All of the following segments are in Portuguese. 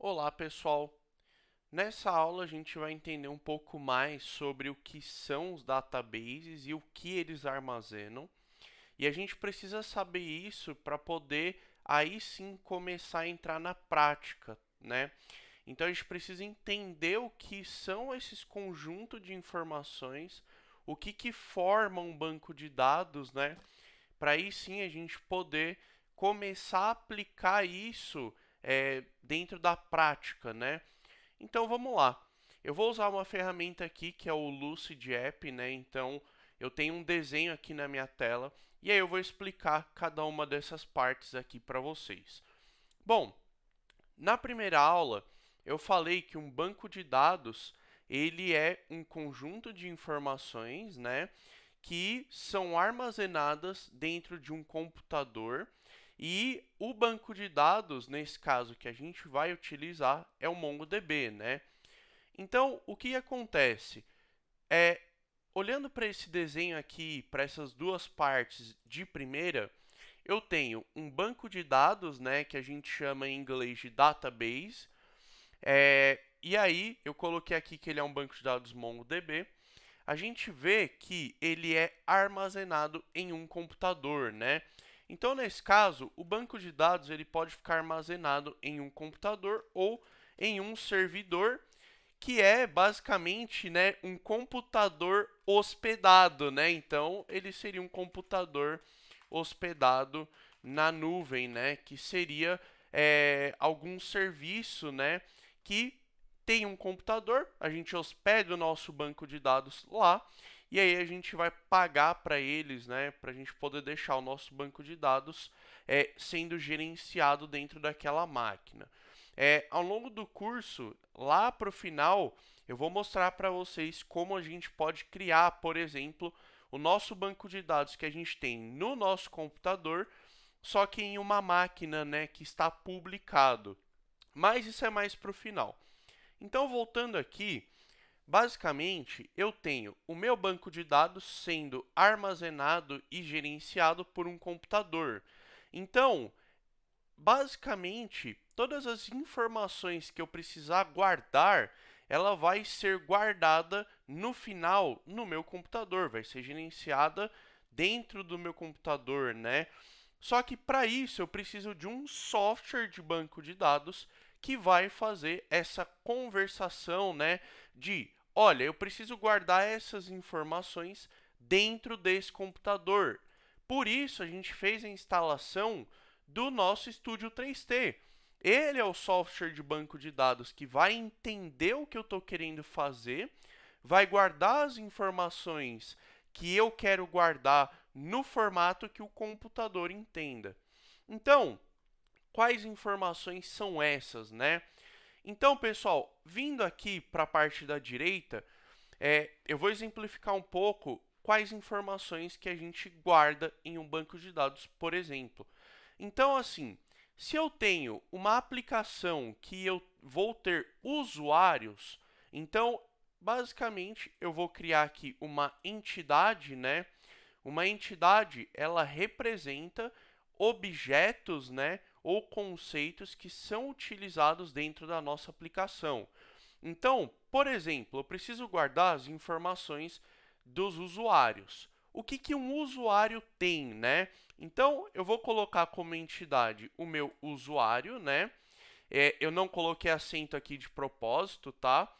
Olá, pessoal! Nessa aula a gente vai entender um pouco mais sobre o que são os databases e o que eles armazenam. E a gente precisa saber isso para poder aí sim começar a entrar na prática, né? Então a gente precisa entender o que são esses conjuntos de informações, o que forma um banco de dados, né? Para aí sim a gente poder começar a aplicar isso dentro da prática, né? Então vamos lá. Eu vou usar uma ferramenta aqui que é o Lucid App, né? Então eu tenho um desenho aqui na minha tela e aí eu vou explicar cada uma dessas partes aqui para vocês. Bom, na primeira aula eu falei que um banco de dados ele é um conjunto de informações, né, que são armazenadas dentro de um computador e o banco de dados, nesse caso que a gente vai utilizar, é o MongoDB, né? Então, o que acontece? É, olhando para esse desenho aqui, para essas duas partes de primeira, eu tenho um banco de dados, né, que a gente chama em inglês de database. E aí, eu coloquei aqui que ele é um banco de dados MongoDB. A gente vê que ele é armazenado em um computador, né? Então, nesse caso, o banco de dados ele pode ficar armazenado em um computador ou em um servidor que é basicamente, né, um computador hospedado, né? Então, ele seria um computador hospedado na nuvem, né? Que seria algum serviço, né? Que tem um computador, a gente hospeda o nosso banco de dados lá e aí a gente vai pagar para eles, né? Para a gente poder deixar o nosso banco de dados sendo gerenciado dentro daquela máquina. Ao longo do curso, lá para o final, eu vou mostrar para vocês como a gente pode criar, por exemplo, o nosso banco de dados que a gente tem no nosso computador, só que em uma máquina, né, que está publicado. Mas isso é mais para o final. Então, voltando aqui, basicamente eu tenho o meu banco de dados sendo armazenado e gerenciado por um computador. Então, basicamente, todas as informações que eu precisar guardar, ela vai ser guardada no final no meu computador, vai ser gerenciada dentro do meu computador, né? Só que para isso eu preciso de um software de banco de dados que vai fazer essa conversação, né, de, olha, eu preciso guardar essas informações dentro desse computador. Por isso a gente fez a instalação do nosso Studio 3T. Ele é o software de banco de dados que vai entender o que eu estou querendo fazer, vai guardar as informações que eu quero guardar no formato que o computador entenda. Então, quais informações são essas, né? Então, pessoal, vindo aqui para a parte da direita, eu vou exemplificar um pouco quais informações que a gente guarda em um banco de dados, por exemplo. Então, assim, se eu tenho uma aplicação que eu vou ter usuários, então, basicamente, eu vou criar aqui uma entidade, né? Uma entidade, ela representa objetos, né, ou conceitos que são utilizados dentro da nossa aplicação. Então, por exemplo, eu preciso guardar as informações dos usuários. O que um usuário tem, né? Então, eu vou colocar como entidade o meu usuário, né? Eu não coloquei acento aqui de propósito, tá?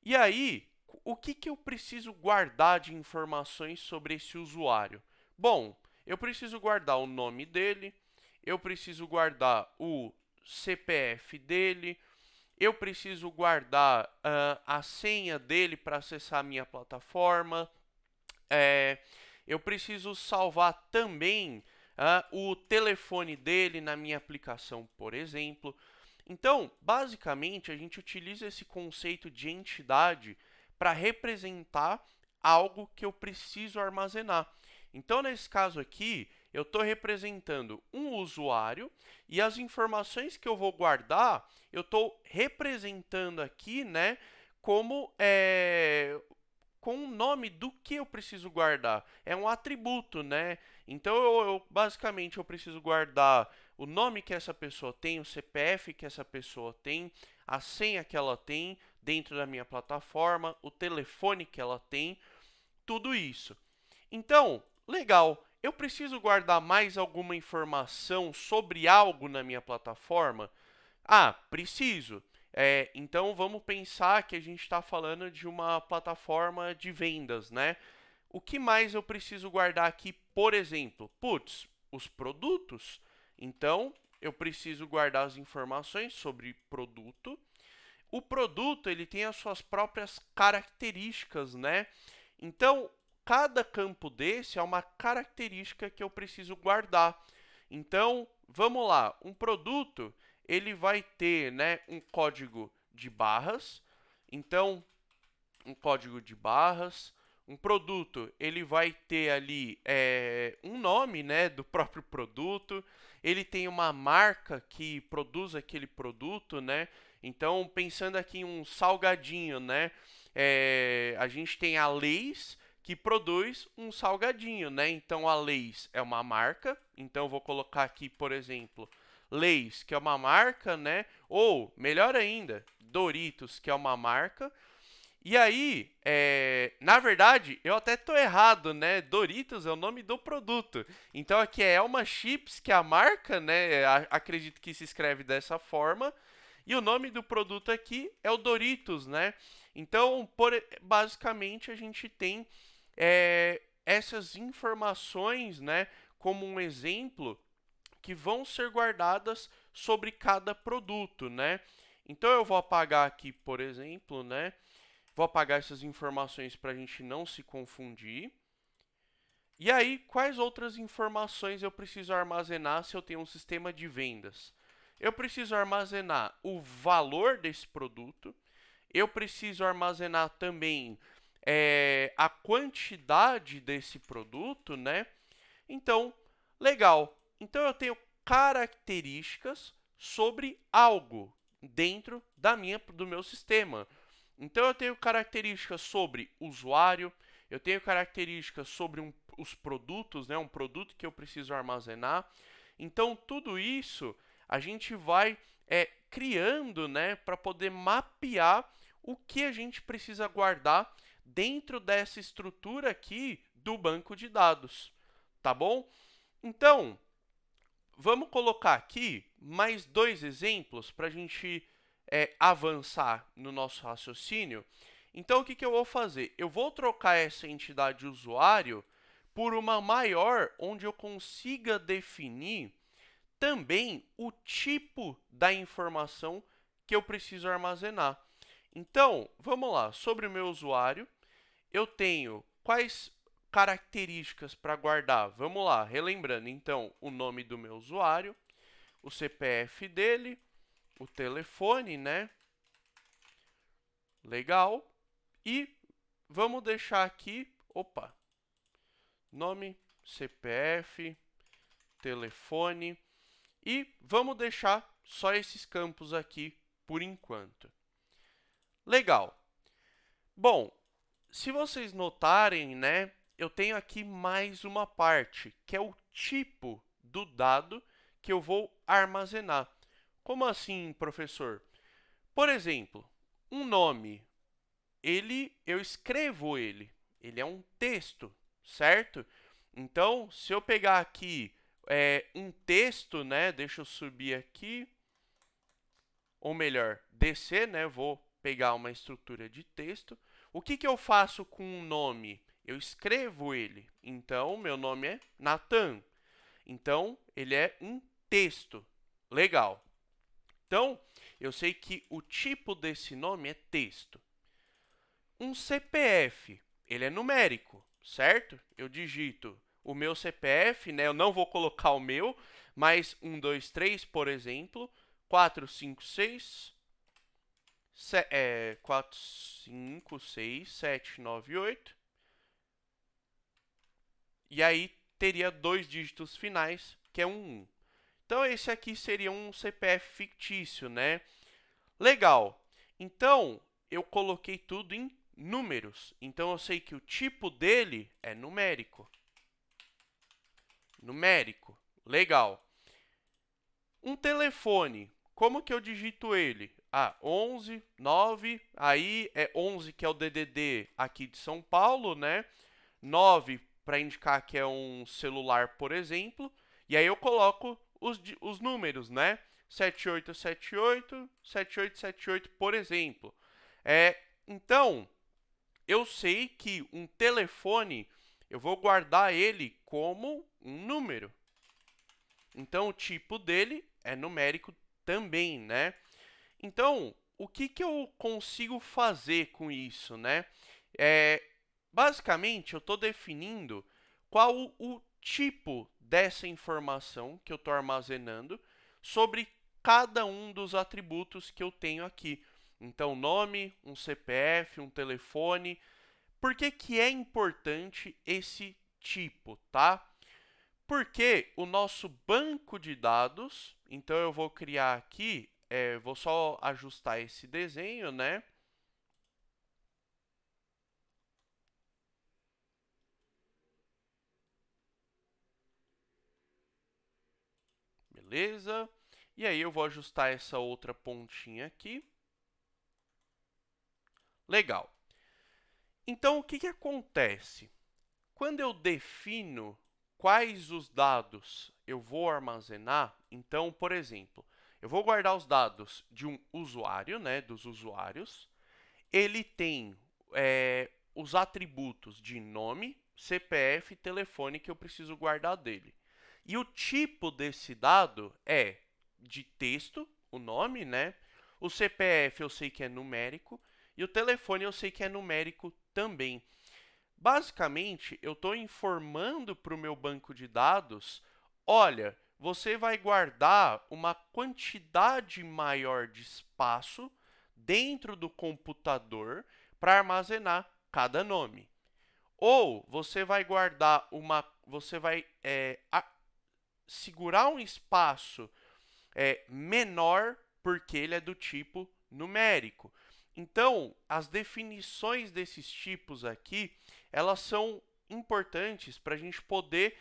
E aí, o que eu preciso guardar de informações sobre esse usuário? Bom, eu preciso guardar o nome dele, eu preciso guardar o CPF dele, eu preciso guardar a senha dele para acessar a minha plataforma, é, eu preciso salvar também o telefone dele na minha aplicação, por exemplo. Então, basicamente, a gente utiliza esse conceito de entidade para representar algo que eu preciso armazenar. Então, nesse caso aqui, eu estou representando um usuário e as informações que eu vou guardar, eu estou representando aqui, né, como com o nome do que eu preciso guardar. É um atributo, né? Então, basicamente eu preciso guardar o nome que essa pessoa tem, o CPF que essa pessoa tem, a senha que ela tem dentro da minha plataforma, o telefone que ela tem, tudo isso. Então, legal, eu preciso guardar mais alguma informação sobre algo na minha plataforma? Ah, preciso. Então vamos pensar que a gente está falando de uma plataforma de vendas, né? O que mais eu preciso guardar aqui, por exemplo? Putz, os produtos. Então, eu preciso guardar as informações sobre produto. O produto, ele tem as suas próprias características, né? Então, cada campo desse é uma característica que eu preciso guardar. Então, vamos lá. Um produto, ele vai ter, né, um código de barras. Então, um código de barras. Um produto, ele vai ter ali um nome, né, do próprio produto. Ele tem uma marca que produz aquele produto, né? Então, pensando aqui em um salgadinho, né? A gente tem a Lay's que produz um salgadinho, né? Então, a Lay's é uma marca. Então, eu vou colocar aqui, por exemplo, Lay's, que é uma marca, né? Ou, melhor ainda, Doritos, que é uma marca. E aí, na verdade, eu até tô errado, né? Doritos é o nome do produto. Então aqui é Elma Chips, que é a marca, né? Acredito que se escreve dessa forma. E o nome do produto aqui é o Doritos, né? Então, basicamente, a gente tem essas informações, né? Como um exemplo, que vão ser guardadas sobre cada produto, né? Então, eu vou apagar aqui, por exemplo, né? Vou apagar essas informações para a gente não se confundir. E aí, quais outras informações eu preciso armazenar se eu tenho um sistema de vendas? Eu preciso armazenar o valor desse produto. Eu preciso armazenar também a quantidade desse produto, né? Então, legal. Então, eu tenho características sobre algo dentro do meu sistema. Então, eu tenho características sobre usuário, eu tenho características sobre os produtos, né, um produto que eu preciso armazenar. Então, tudo isso a gente vai criando, né, para poder mapear o que a gente precisa guardar dentro dessa estrutura aqui do banco de dados. Tá bom? Então, vamos colocar aqui mais dois exemplos para a gente avançar no nosso raciocínio. Então, o que eu vou fazer? Eu vou trocar essa entidade usuário por uma maior, onde eu consiga definir também o tipo da informação que eu preciso armazenar. Então, vamos lá. Sobre o meu usuário, eu tenho quais características para guardar? Vamos lá, relembrando. Então, o nome do meu usuário, o CPF dele, o telefone, né? Legal. E vamos deixar aqui, opa, nome, CPF, telefone. E vamos deixar só esses campos aqui por enquanto. Legal. Bom, se vocês notarem, né, eu tenho aqui mais uma parte, que é o tipo do dado que eu vou armazenar. Como assim, professor? Por exemplo, um nome, eu escrevo ele é um texto, certo? Então, se eu pegar aqui um texto, né, deixa eu subir aqui, ou melhor, descer, né, vou pegar uma estrutura de texto. O que eu faço com um nome? Eu escrevo ele. Então, meu nome é Nathan. Então, ele é um texto. Legal. Então, eu sei que o tipo desse nome é texto. Um CPF, ele é numérico, certo? Eu digito o meu CPF, né? Eu não vou colocar o meu, mas 1, 2, 3, por exemplo, 4, 5, 6, 4, 5, 6, 7, 9, 8. E aí teria dois dígitos finais, que é um 1. Então, esse aqui seria um CPF fictício, né? Legal. Então, eu coloquei tudo em números. Então, eu sei que o tipo dele é numérico. Numérico. Legal. Um telefone, como que eu digito ele? Ah, 11, 9, aí é 11 que é o DDD aqui de São Paulo, né? 9 para indicar que é um celular, por exemplo. E aí eu coloco os números, né? 7878, 7878, por exemplo. Então, eu sei que um telefone, eu vou guardar ele como um número. Então, o tipo dele é numérico também, né? Então, o que, que eu consigo fazer com isso, né? É, basicamente, eu estou definindo qual o tipo dessa informação que eu estou armazenando sobre cada um dos atributos que eu tenho aqui. Então, nome, um CPF, um telefone. Por que, que é importante esse tipo, tá? Porque o nosso banco de dados, então eu vou criar aqui, vou só ajustar esse desenho, né? Beleza? E aí eu vou ajustar essa outra pontinha aqui. Legal. Então, o que, que acontece? Quando eu defino quais os dados eu vou armazenar, então, por exemplo, eu vou guardar os dados de um usuário, né, dos usuários. Ele tem os atributos de nome, CPF e telefone que eu preciso guardar dele. E o tipo desse dado é de texto, o nome, né? O CPF eu sei que é numérico e o telefone eu sei que é numérico também. Basicamente, eu estou informando para o meu banco de dados: olha, você vai guardar uma quantidade maior de espaço dentro do computador para armazenar cada nome. Ou você vai guardar uma. Você vai segurar um espaço menor porque ele é do tipo numérico. Então, as definições desses tipos aqui, elas são importantes para a gente poder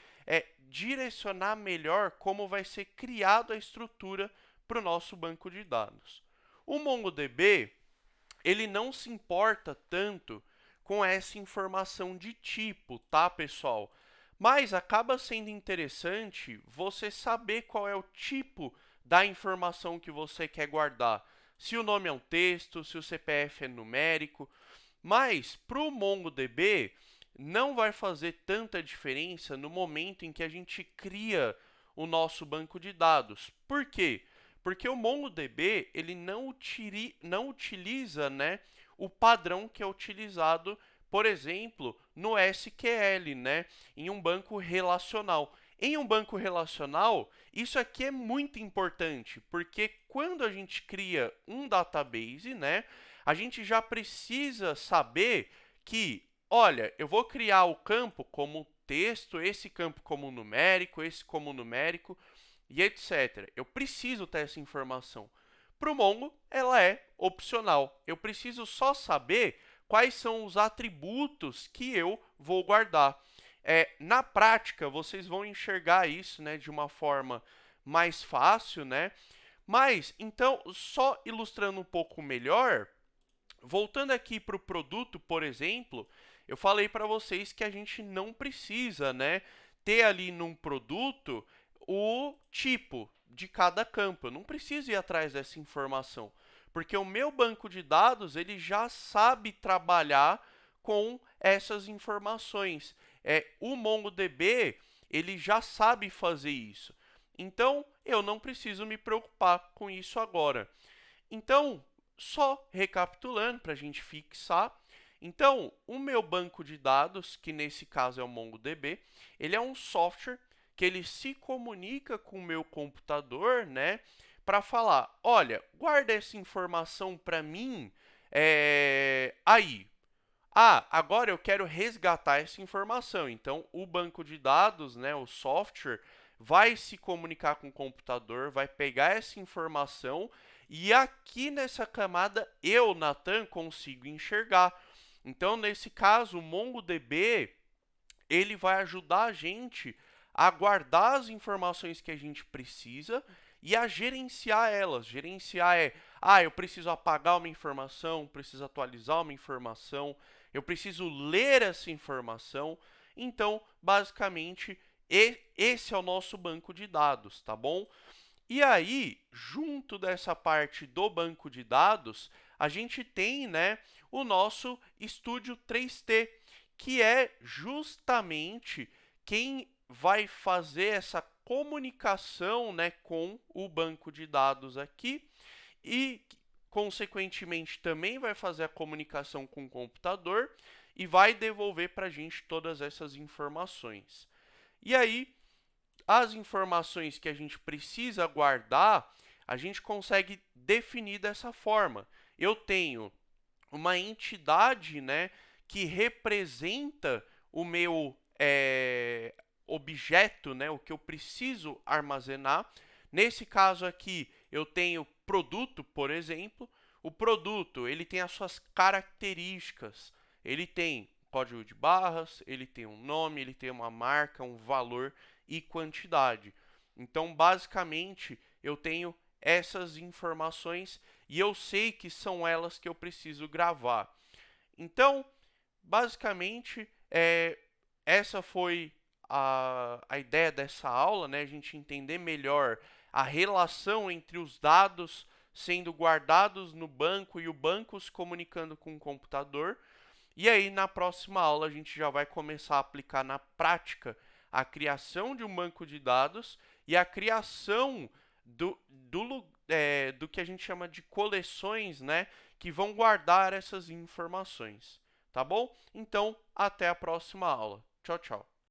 direcionar melhor como vai ser criada a estrutura para o nosso banco de dados. O MongoDB, ele não se importa tanto com essa informação de tipo, tá, pessoal? Mas acaba sendo interessante você saber qual é o tipo da informação que você quer guardar. Se o nome é um texto, se o CPF é numérico. Mas para o MongoDB não vai fazer tanta diferença no momento em que a gente cria o nosso banco de dados. Por quê? Porque o MongoDB ele não utiliza, né, o padrão que é utilizado, por exemplo, no SQL, né, em um banco relacional. Em um banco relacional, isso aqui é muito importante, porque quando a gente cria um database, né, a gente já precisa saber que, olha, eu vou criar o campo como texto, esse campo como numérico, esse como numérico e etc. Eu preciso ter essa informação. Para o Mongo, ela é opcional. Eu preciso só saber quais são os atributos que eu vou guardar. Na prática, vocês vão enxergar isso, né, de uma forma mais fácil, né? Mas, então, só ilustrando um pouco melhor, voltando aqui para o produto, por exemplo, eu falei para vocês que a gente não precisa, né, ter ali num produto o tipo de cada campo. Eu não preciso ir atrás dessa informação, porque o meu banco de dados ele já sabe trabalhar com essas informações. O MongoDB ele já sabe fazer isso. Então, eu não preciso me preocupar com isso agora. Então, só recapitulando para a gente fixar. Então, o meu banco de dados, que nesse caso é o MongoDB, ele é um software que ele se comunica com o meu computador, né, para falar, olha, guarda essa informação para mim aí. Ah, agora eu quero resgatar essa informação. Então, o banco de dados, né, o software, vai se comunicar com o computador, vai pegar essa informação e aqui nessa camada eu, Nathan, consigo enxergar. Então, nesse caso, o MongoDB ele vai ajudar a gente a guardar as informações que a gente precisa e a gerenciar elas. Gerenciar é, eu preciso apagar uma informação, preciso atualizar uma informação, eu preciso ler essa informação. Então, basicamente, esse é o nosso banco de dados, tá bom? E aí, junto dessa parte do banco de dados, a gente tem, né, o nosso Studio 3T, que é justamente quem vai fazer essa comunicação, né, com o banco de dados aqui e, consequentemente, também vai fazer a comunicação com o computador e vai devolver para a gente todas essas informações. E aí, as informações que a gente precisa guardar, a gente consegue definir dessa forma. Eu tenho uma entidade, né, que representa o meu objeto, né, o que eu preciso armazenar. Nesse caso aqui, eu tenho produto, por exemplo. O produto, ele tem as suas características. Ele tem código de barras, ele tem um nome, ele tem uma marca, um valor e quantidade. Então, basicamente, eu tenho essas informações e eu sei que são elas que eu preciso gravar. Então, basicamente, essa foi a ideia dessa aula, né? A gente entender melhor a relação entre os dados sendo guardados no banco e o banco se comunicando com o computador. E aí, na próxima aula, a gente já vai começar a aplicar na prática a criação de um banco de dados e a criação do que a gente chama de coleções, né, que vão guardar essas informações. Tá bom? Então, até a próxima aula. Tchau, tchau.